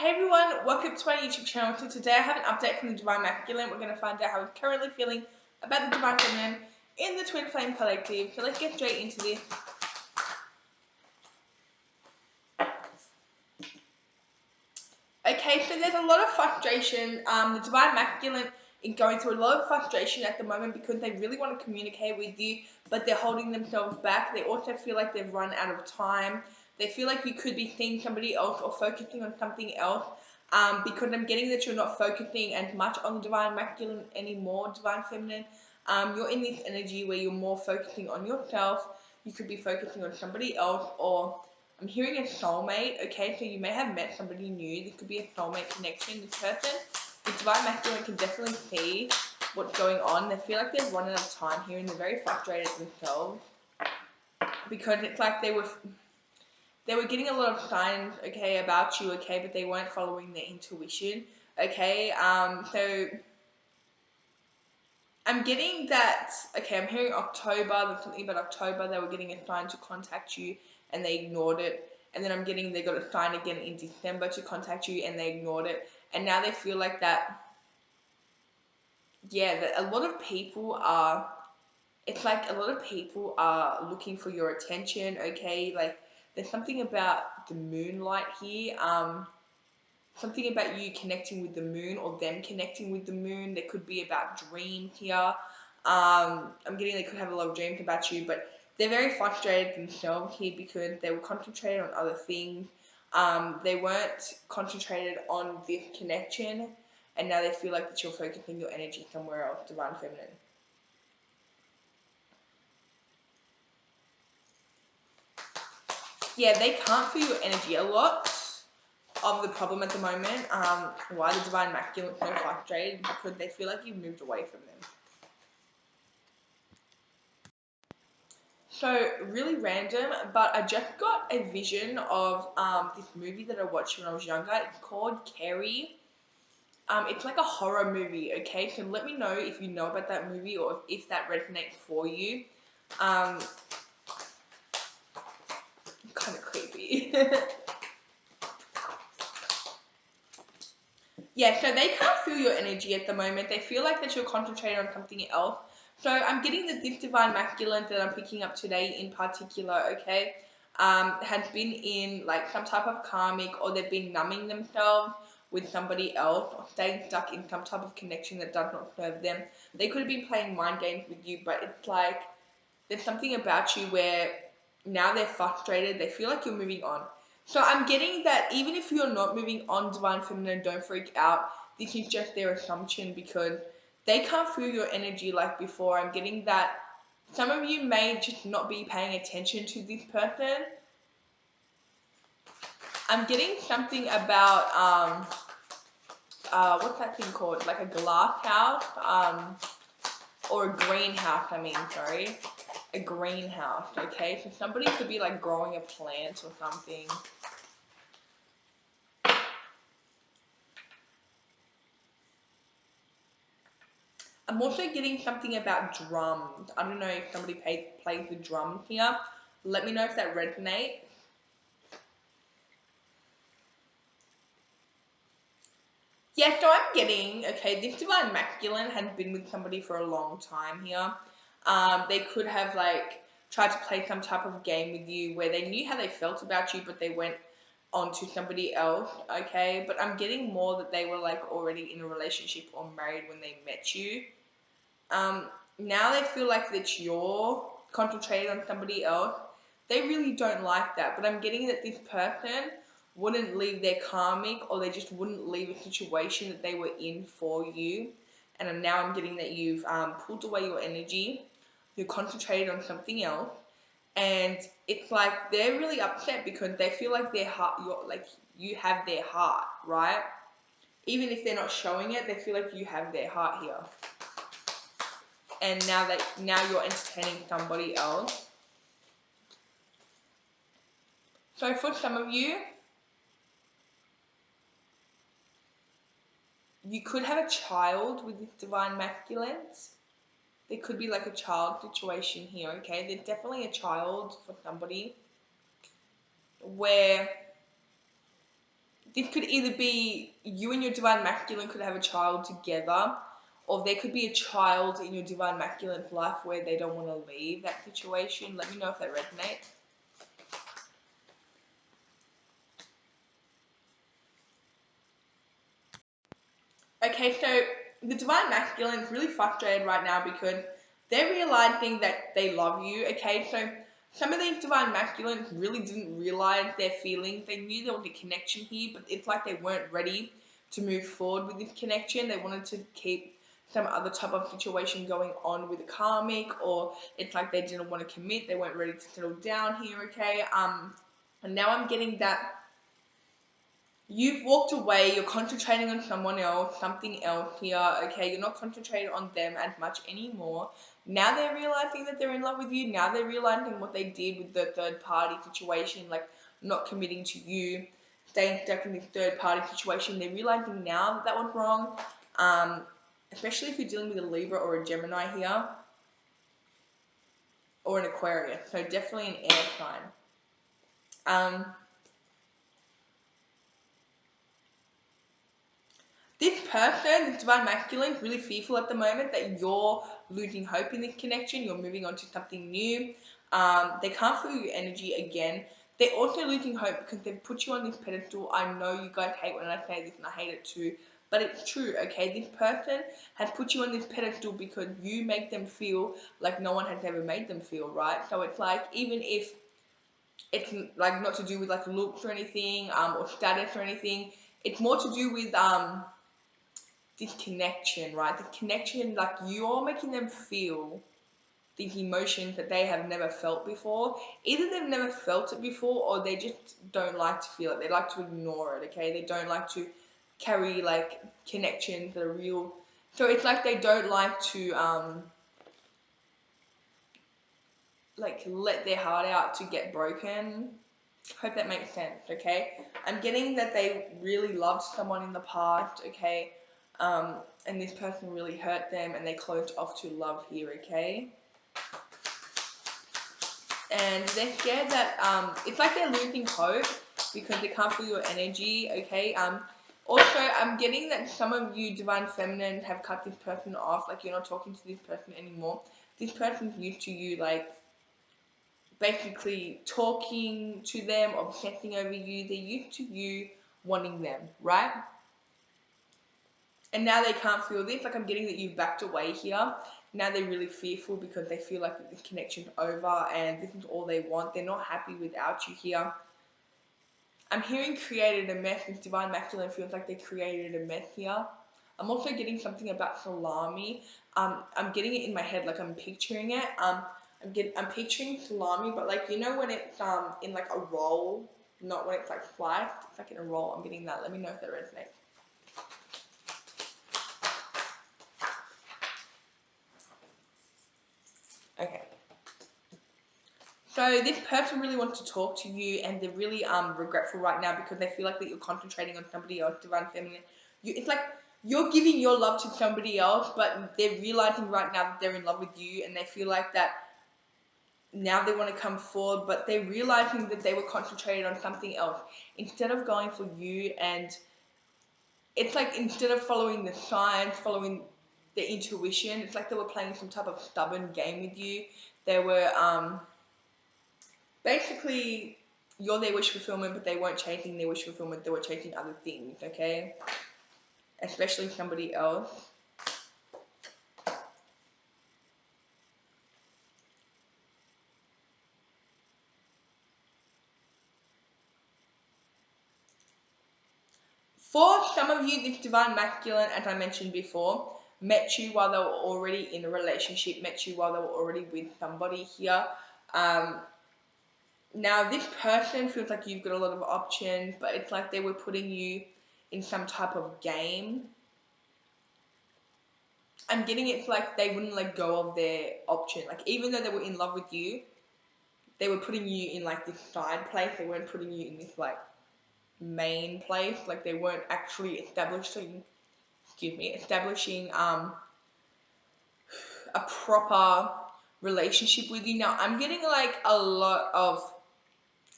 Hey everyone, welcome to my YouTube channel. So today I have an update from the Divine Masculine. We're going to find out how he's currently feeling about the Divine Feminine in the Twin Flame Collective. So let's get straight into this. Okay, so there's a lot of frustration. The Divine Masculine is going through a lot of frustration at the moment because they really want to communicate with you, but they're holding themselves back. They also feel like they've run out of time. They feel like you could be seeing somebody else or focusing on something else. Because I'm getting that you're not focusing as much on the Divine Masculine anymore, Divine Feminine. You're in this energy where you're more focusing on yourself. You could be focusing on somebody else, or I'm hearing a soulmate. Okay, so you may have met somebody new. This could be a soulmate connection. This person, the Divine Masculine, can definitely see what's going on. They feel like they're running out of time here and they're very frustrated themselves because it's like they were getting a lot of signs, okay, about you, okay, but they weren't following their intuition, okay. So I'm getting that, okay, I'm hearing October, there's something about October, they were getting a sign to contact you and they ignored it. And then I'm getting they got a sign again in December to contact you and they ignored it. And now they feel like that, yeah, that a lot of people are, it's like a lot of people are looking for your attention, okay. Like there's something about the moonlight here, something about you connecting with the moon or them connecting with the moon. There could be about dreams here. I'm getting they could have a lot of dreams about you, but they're very frustrated themselves here because they were concentrated on other things. They weren't concentrated on this connection, and now they feel like that you're focusing your energy somewhere else, Divine Feminine. Yeah, they can't feel your energy. A lot of the problem at the moment, why the Divine Masculine is so frustrated, because they feel like you've moved away from them. So really random, but I just got a vision of this movie that I watched when I was younger. It's called Carrie. It's like a horror movie, okay? So let me know if you know about that movie or if that resonates for you. Kind of creepy. Yeah, so they can't feel your energy at the moment. They feel like that you're concentrating on something else. So I'm getting that this Divine Masculine that I'm picking up today in particular, okay, has been in like some type of karmic, or they've been numbing themselves with somebody else or staying stuck in some type of connection that does not serve them. They could have been playing mind games with you, but it's like there's something about you where now they're frustrated. They feel like you're moving on. So I'm getting that even if you're not moving on, Divine Feminine, don't freak out. This is just their assumption because they can't feel your energy like before. I'm getting that some of you may just not be paying attention to this person. I'm getting something about, what's that thing called? Like a glass house, or a greenhouse, sorry. A greenhouse, okay? So somebody could be like growing a plant or something. I'm also getting something about drums. I don't know if somebody plays the drums here. Let me know if that resonates. Yeah, so I'm getting, okay, this Divine Masculine had been with somebody for a long time here. They could have like tried to play some type of game with you where they knew how they felt about you, but they went on to somebody else, okay? But I'm getting more that they were like already in a relationship or married when they met you. Now they feel like that you're concentrated on somebody else. They really don't like that, but I'm getting that this person wouldn't leave their karmic, or they just wouldn't leave a situation that they were in for you. And now I'm getting that you've pulled away your energy, you're concentrated on something else, and it's like they're really upset because they feel like their heart, you have their heart, right? Even if they're not showing it, they feel like you have their heart here. And now you're entertaining somebody else. So for some of you, you could have a child with this Divine Masculine. There could be like a child situation here, okay? There's definitely a child for somebody where this could either be you and your divine masculine could have a child together, or there could be a child in your divine masculine's life where they don't want to leave that situation. Let me know if that resonates. Okay, so the divine masculine is really frustrated right now because they're realizing that they love you. Okay, so some of these divine masculines really didn't realize their feelings. They knew there was a connection here, but it's like they weren't ready to move forward with this connection. They wanted to keep some other type of situation going on with a karmic, or it's like they didn't want to commit. They weren't ready to settle down here. Okay, and now I'm getting that you've walked away, you're concentrating on someone else, something else here, okay? You're not concentrating on them as much anymore. Now they're realizing that they're in love with you. Now they're realizing what they did with the third party situation, like not committing to you, staying stuck in this third party situation. They're realizing now that that was wrong, especially if you're dealing with a Libra or a Gemini here, or an Aquarius. So definitely an air sign. This person, this divine masculine, is really fearful at the moment that you're losing hope in this connection. You're moving on to something new. They can't feel your energy again. They're also losing hope because they've put you on this pedestal. I know you guys hate when I say this, and I hate it too, but it's true, okay? This person has put you on this pedestal because you make them feel like no one has ever made them feel, right? So it's like, even if it's like not to do with like looks or anything, or status or anything, it's more to do with this connection, right? The connection, like you're making them feel these emotions that they have never felt before. Either they've never felt it before, or they just don't like to feel it. They like to ignore it, okay? They don't like to carry like connections that are real. So it's like they don't like to like let their heart out to get broken. Hope that makes sense, okay? I'm getting that they really loved someone in the past, okay? And this person really hurt them and they closed off to love here, okay? And they're scared that, it's like they're losing hope because they can't feel your energy, okay? Also, I'm getting that some of you divine feminine have cut this person off, like you're not talking to this person anymore. This person's used to you, like, basically talking to them, obsessing over you. They're used to you wanting them, right? And now they can't feel this. Like, I'm getting that you've backed away here. Now they're really fearful because they feel like this connection's over and this is all they want. They're not happy without you here. I'm hearing created a mess. This divine masculine feels like they created a mess here. I'm also getting something about salami. I'm getting it in my head, like I'm picturing it. I'm picturing salami, but like, you know when it's in like a roll, not when it's like sliced. It's like in a roll. I'm getting that. Let me know if that resonates. Okay. So this person really wants to talk to you, and they're really regretful right now because they feel like that you're concentrating on somebody else, divine feminine. It's like you're giving your love to somebody else, but they're realizing right now that they're in love with you, and they feel like that now they want to come forward, but they're realizing that they were concentrated on something else instead of going for you. And it's like instead of following the signs, following the intuition, it's like they were playing some type of stubborn game with you. They were basically, you're their wish fulfillment, but they weren't chasing their wish fulfillment. They were chasing other things, okay? Especially somebody else. For some of you, this divine masculine, as I mentioned before, met you while they were already in a relationship, met you while they were already with somebody here. Now, this person feels like you've got a lot of options, but it's like they were putting you in some type of game. I'm getting it's like they wouldn't let go of their option. Like, even though they were in love with you, they were putting you in like this side place. They weren't putting you in this like main place. Like, they weren't actually establishing a proper relationship with you. Now, I'm getting like a lot of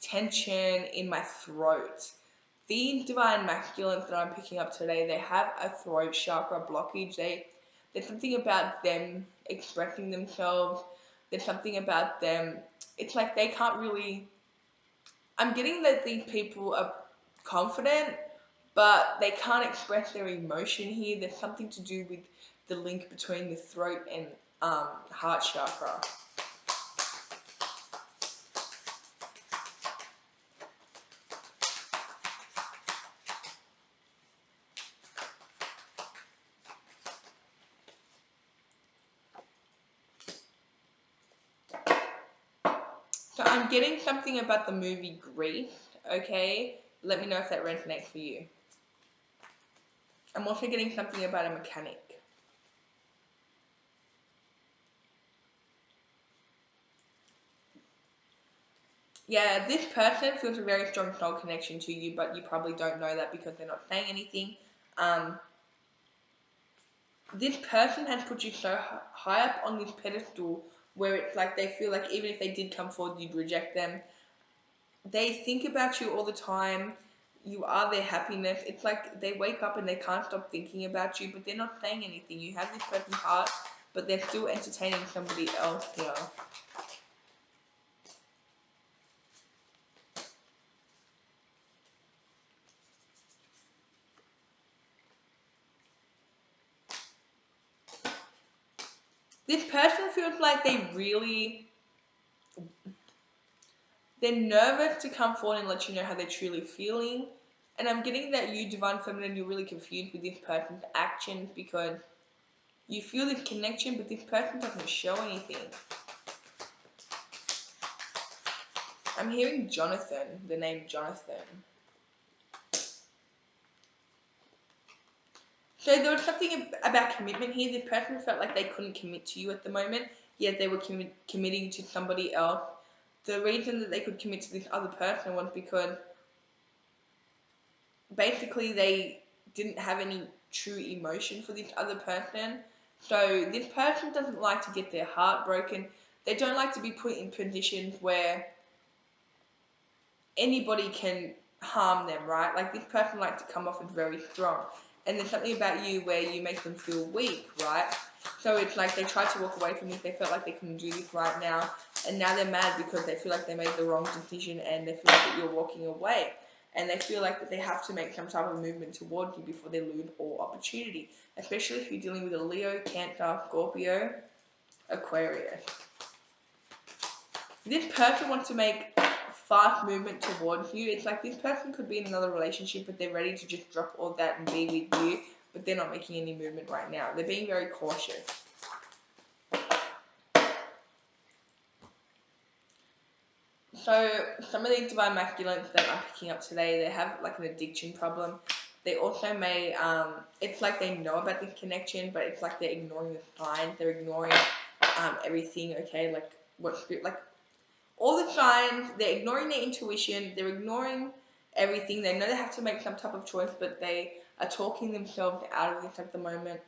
tension in my throat. The divine masculines that I'm picking up today, they have a throat chakra blockage. There's something about them expressing themselves. There's something about them. It's like they can't really. I'm getting that these people are confident, but they can't express their emotion here. There's something to do with the link between the throat and heart chakra. So I'm getting something about the movie Grease, okay? Let me know if that resonates for you. I'm also getting something about a mechanic. Yeah, this person feels a very strong soul connection to you, but you probably don't know that because they're not saying anything. Um, this person has put you so high up on this pedestal where it's like they feel like even if they did come forward, you'd reject them. They think about you all the time. You are their happiness. It's like they wake up and they can't stop thinking about you, but they're not saying anything. You have this person's heart, but they're still entertaining somebody else here. This person feels like they're nervous to come forward and let you know how they're truly feeling. And I'm getting that you, Divine Feminine, you're really confused with this person's actions because you feel this connection, but this person doesn't show anything. I'm hearing Jonathan, the name Jonathan. So there was something about commitment here. This person felt like they couldn't commit to you at the moment, yet they were committing to somebody else. The reason that they could commit to this other person was because basically they didn't have any true emotion for this other person. So this person doesn't like to get their heart broken. They don't like to be put in positions where anybody can harm them, right? Like this person likes to come off as very strong. And there's something about you where you make them feel weak, right? So it's like they tried to walk away from this. They felt like they couldn't do this right now. And now they're mad because they feel like they made the wrong decision and they feel like that you're walking away. And they feel like that they have to make some type of movement towards you before they lose all opportunity. Especially if you're dealing with a Leo, Cancer, Scorpio, Aquarius. This person wants to make fast movement towards you. It's like this person could be in another relationship, but they're ready to just drop all that and be with you, but they're not making any movement right now. They're being very cautious. So some of these divine masculines that I'm picking up today, they have like an addiction problem. They also may, it's like they know about this connection, but it's like they're ignoring the signs. They're ignoring everything, okay? Like all the signs, they're ignoring their intuition, they're ignoring everything. They know they have to make some type of choice, but they are talking themselves out of this at the moment.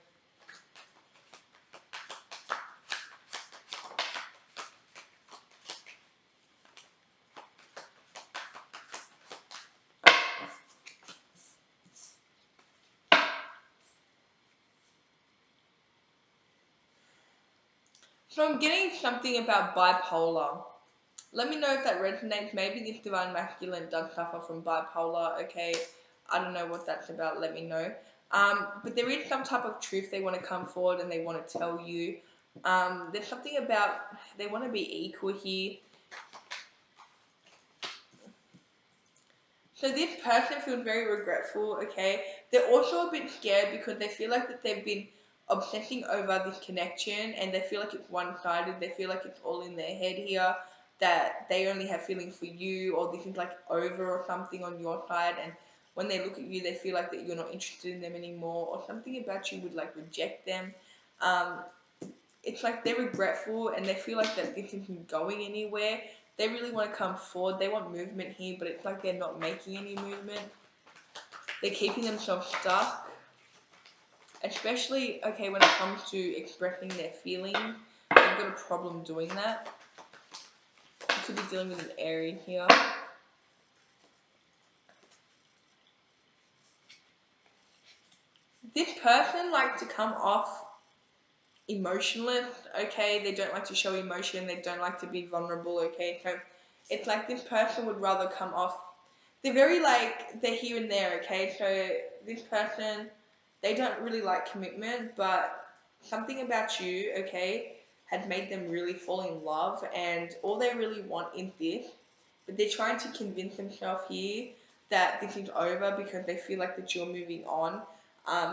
So I'm getting something about bipolar. Let me know if that resonates. Maybe this divine masculine does suffer from bipolar, okay? I don't know what that's about. Let me know. But there is some type of truth they want to come forward and they want to tell you. There's something about they want to be equal here. So this person feels very regretful, okay? They're also a bit scared because they feel like that they've been obsessing over this connection and they feel like it's one-sided. They feel like it's all in their head here, that they only have feelings for you or this is like over or something on your side. And when they look at you, they feel like that you're not interested in them anymore or something about you would like reject them. It's like they're regretful and they feel like that this isn't going anywhere. They really want to come forward. They want movement here, but it's like they're not making any movement. They're keeping themselves stuck. Especially, okay, when it comes to expressing their feelings, they've got a problem doing that. You could be dealing with an Aries here. this person likes to come off emotionless, okay? They don't like to show emotion, they don't like to be vulnerable, okay? So it's like this person would rather come off, they're very like, they're here and there, okay? So this person, they don't really like commitment, but something about you, okay, had made them really fall in love, and all they really want is this, but they're trying to convince themselves here that this is over because they feel like that you're moving on.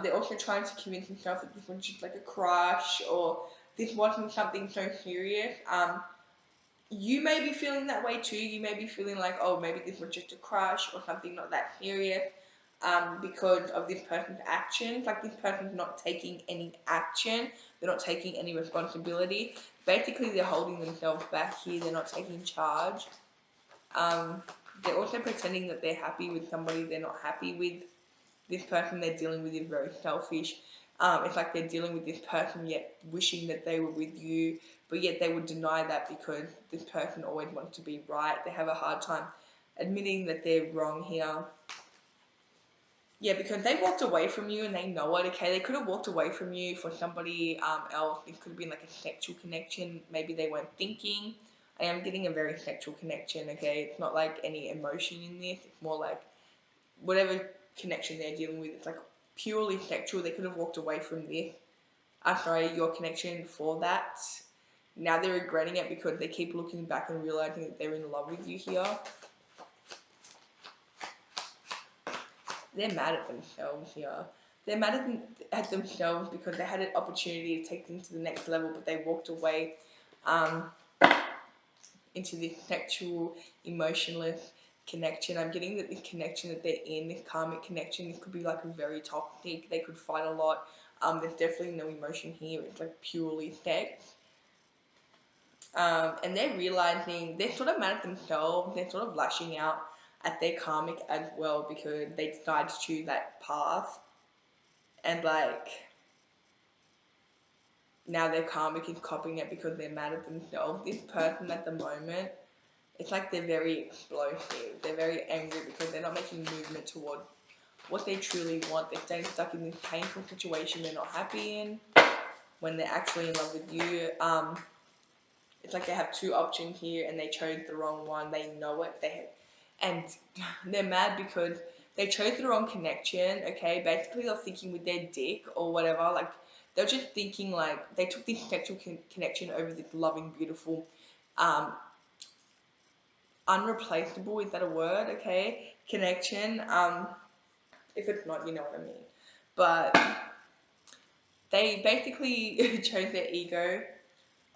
They're also trying to convince themselves that this was just like a crush, or this wasn't something so serious. You may be feeling that way too. You may be feeling like, oh, maybe this was just a crush or something not that serious, because of this person's actions. Like, this person's not taking any action. They're not taking any responsibility. Basically, they're holding themselves back here. They're not taking charge. Um, they're also pretending that they're happy with somebody they're not happy with. This person they're dealing with is very selfish. It's like they're dealing with this person yet wishing that they were with you, but yet they would deny that because this person always wants to be right. They have a hard time admitting that they're wrong here. Yeah, because they walked away from you and they know it, okay? They could have walked away from you for somebody else. It could have been like a sexual connection. Maybe they weren't thinking. I am getting a very sexual connection, okay? It's not like any emotion in this. It's more like whatever connection they're dealing with. It's like purely sexual. They could have walked away from this. Sorry, your connection for that. Now they're regretting it because they keep looking back and realizing that they're in love with you here. They're mad at themselves here. They're mad at themselves because they had an opportunity to take things to the next level, but they walked away into this sexual, emotionless connection. I'm getting that this connection that they're in, this karmic connection, this could be like very toxic. They could fight a lot. There's definitely no emotion here. It's like purely sex. And they're realizing they're sort of mad at themselves. They're sort of lashing out at their karmic as well because they decided to choose that path. And like, now their karmic is copying it because they're mad at themselves. This person at the moment, it's like they're very explosive. They're very angry because they're not making movement toward what they truly want. They're staying stuck in this painful situation they're not happy in when they're actually in love with you. It's like they have two options here and they chose the wrong one. They know it. And they're mad because they chose the wrong connection, okay? Basically, they're thinking with their dick or whatever. Like, they're just thinking like they took this sexual connection over this loving, beautiful, unreplaceable, is that a word? Okay, connection. If it's not, you know what I mean. But they basically chose their ego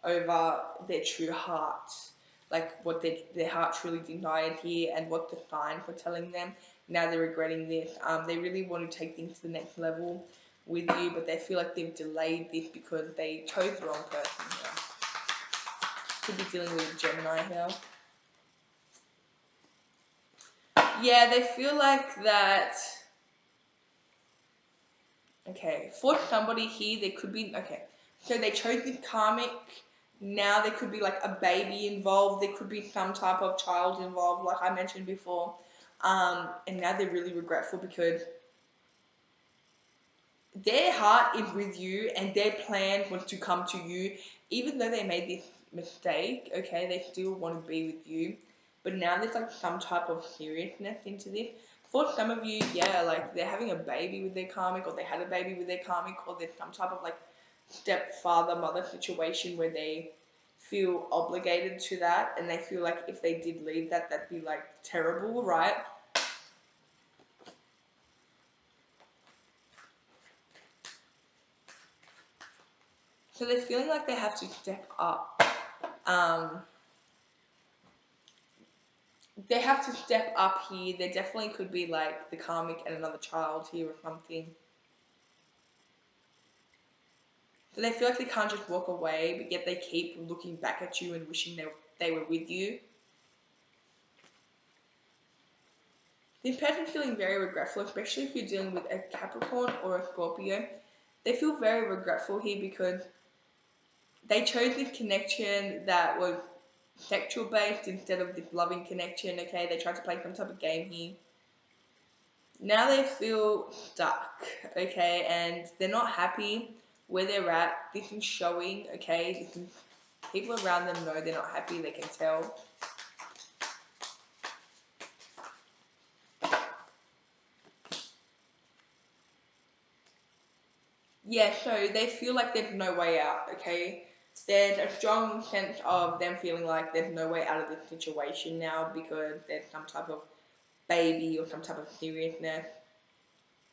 over their true heart, like what their heart truly desired here, and what the signs were telling them. Now they're regretting this. They really want to take things to the next level with you, but they feel like they've delayed this because they chose the wrong person here. Could be dealing with a Gemini here. Yeah, they feel like that. Okay, for somebody here, there could be, okay, so they chose this karmic. Now there could be like a baby involved. There could be some type of child involved, like I mentioned before. And now they're really regretful because their heart is with you and their plan was to come to you. Even though they made this mistake, okay, they still want to be with you. But now there's like some type of seriousness into this. For some of you, yeah, like they're having a baby with their karmic, or they had a baby with their karmic, or there's some type of like stepfather mother situation where they feel obligated to that, and they feel like if they did leave that, that'd be like terrible, right? So they're feeling like they have to step up. They have to step up here. There definitely could be like the karmic and another child here or something. So they feel like they can't just walk away, but yet they keep looking back at you and wishing they were with you. This person's feeling very regretful, especially if you're dealing with a Capricorn or a Scorpio. They feel very regretful here because they chose this connection that was sexual based instead of this loving connection, okay? They tried to play some type of game here. Now they feel stuck, okay, and they're not happy where they're at. This is showing, okay, this is, people around them know they're not happy, they can tell. Yeah, so they feel like there's no way out, okay? There's a strong sense of them feeling like there's no way out of this situation now because there's some type of baby or some type of seriousness.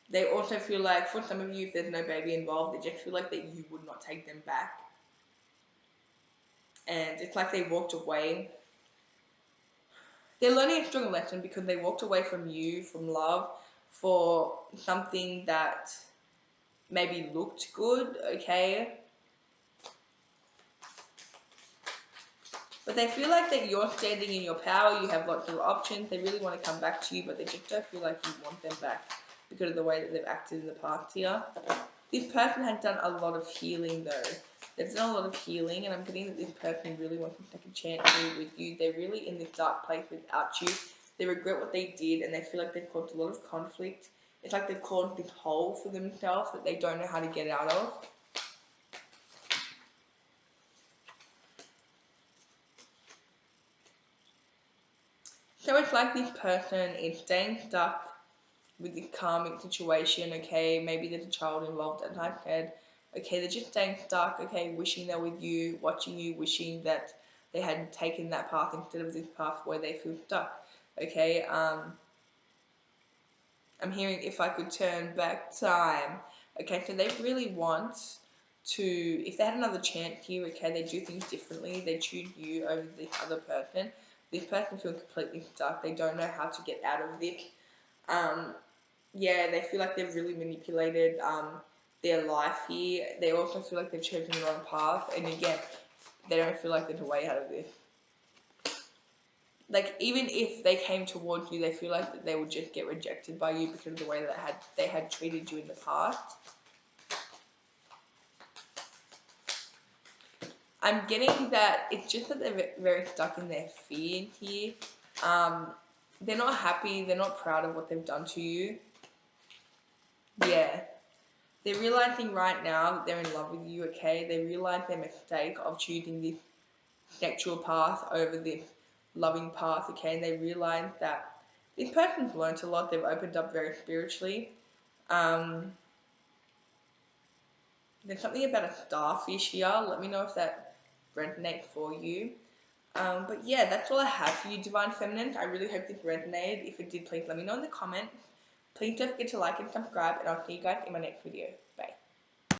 They also feel like, for some of you, if there's no baby involved, they just feel like that you would not take them back. And it's like they walked away. They're learning a strong lesson because they walked away from you, from love, for something that maybe looked good, okay? But they feel like that you're standing in your power, you have lots of options, they really want to come back to you, but they just don't feel like you want them back because of the way that they've acted in the past here. This person has done a lot of healing though. They've done a lot of healing, and I'm getting that this person really wants to take a chance with you. They're really in this dark place without you. They regret what they did, and they feel like they've caused a lot of conflict. It's like they've caused this hole for themselves that they don't know how to get out of. So it's like this person is staying stuck with the karmic situation, okay? Maybe there's a child involved, as I said. Okay, they're just staying stuck, okay, wishing they're with you, watching you, wishing that they had taken that path instead of this path where they feel stuck, okay? I'm hearing if I could turn back time, okay? So they really want to, if they had another chance here, okay, they do things differently. They choose you over this other person. This person feels completely stuck. They don't know how to get out of this. Yeah, they feel like they've really manipulated their life here. They also feel like they've chosen the wrong path, and again, they don't feel like there's a way out of this. Like, even if they came towards you, they feel like that they would just get rejected by you because of the way that they had treated you in the past. I'm getting that it's just that they're very stuck in their fear here. They're not happy. They're not proud of what they've done to you. Yeah. They're realizing right now that they're in love with you, okay? They realize their mistake of choosing this sexual path over this loving path, okay? And they realize that this person's learnt a lot. They've opened up very spiritually. There's something about a starfish here. Let me know if that resonates for you. But yeah, that's all I have for you, Divine Feminine. I really hope this resonated. If it did, please let me know in the comments. Please don't forget to like and subscribe, and I'll see you guys in my next video. Bye.